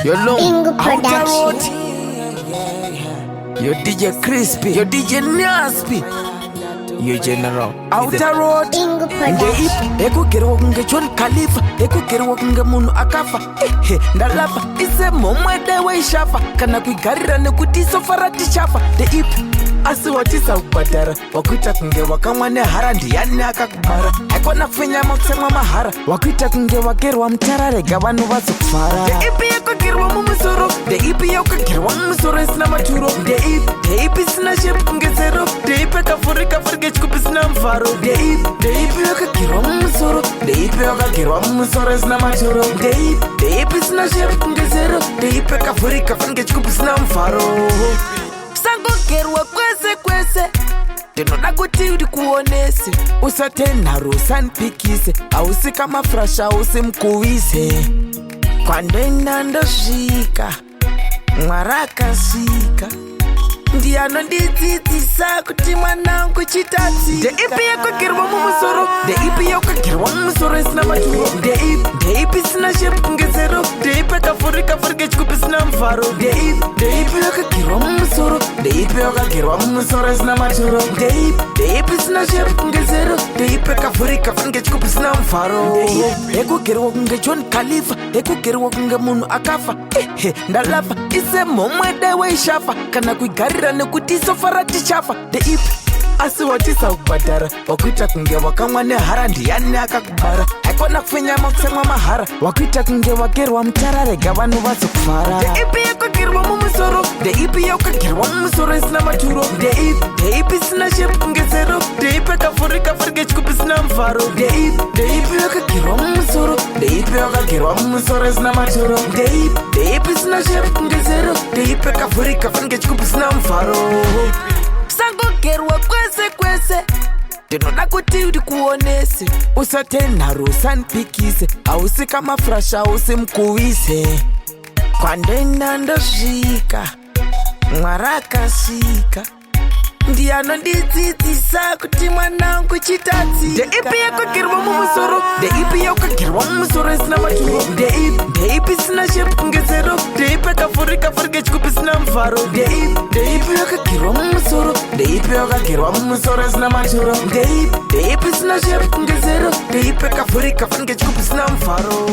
Yolo, Bingo Outer Road. Production. Yo DJ Crispy, yo DJ Nasty, yo General Outer Road. Bingo Nge Production. iko kero nge John Khalifa, iko kero nge munu akafa. Ndalapa ise momwede we shafa, kana kuigarira nekuti sofara tichafa. The ip asiwatisa ukubhadhara, wakuita kunge wakamwa nehara ndiyani akakubara. Haikona kufenya makusemwa mahara, wakuita kunge wagerwa mutara rega vanhu vazokufara. The ip yakagerwa mumusoro, the ip yakagerwa mumusoro isina maturo. The ip isina shape kunge zero, the ip yakafurika furika chikupi isina mfaro. The ip yakagerwa mumusoro, the ip yakagerwa mumusoro isina maturo. The ip isina shape kunge zero, the ip yakafurika furika chikupi isina mfaro. Sangogerwa kwese kwese, ndinoda kuti ndikuonese. Usatenharo usanipikise, hausi kama fresh hausi mukuvise. Kwandenda ndosvika, Mwari akasvika, ndiye anondidzidzisa kuti mwanangu chitatsika. The ip yakagerwa mumusoro, the ip yakagerwa mumusoro isina maturo. The ip isina shape kunge zero, the ip yakafurika furika chikupi isina mfaro. The ip yakagerwa mumusoro, the ip yakagerwa mumusoro isina maturo. The ip isina shape kunge zero, the ip yakafurika furika chikupi isina mfaro. Ekugerwa kunge John Khalifa, ekugerwa kunge munhu akafa. Ndalapa ise momwede we shafa, kana kuigarira nekuti sofara tichafa. The ip asiwatisa ukubhadhara, wakuita kunge wakamwa nehara ndiyani akakubara. Haikona kufenya makusemwa mahara, wakuita kunge wagerwa mutara rega vanhu vazokufara. The ip yakagerwa mumusoro, the ip yakagerwa mumusoro isina maturo. The ip isina shape kunge zero, the ip yakafurika furika chikupi isina mfaro. The ip yakagerwa mumusoro, the ip yakagerwa mumusoro isina maturo. The ip isina shape kunge zero, the ip yakafurika furika chikupi isina mfaro. Sangogerwa kwese kwese, ndinoda kuti ndikuonese. Usatenharo usanipikise, hausi kama fresh hausi mukuvise. Kwandenda ndosvika, Mwari akasvika, ndiye anondidzidzisa kuti mwanangu chitatsika. The ip yakagerwa mumusoro, the ip yakagerwa mumusoro isina maturo. The ip isina shape kunge zero, the ip yakafurika furika chikupi isina mfaro. The ip yakagerwa mumusoro, the ip yakagerwa mumusoro isina maturo. The ip isina shape kunge zero, the ip yakafurika furika chikupi isina mfaro.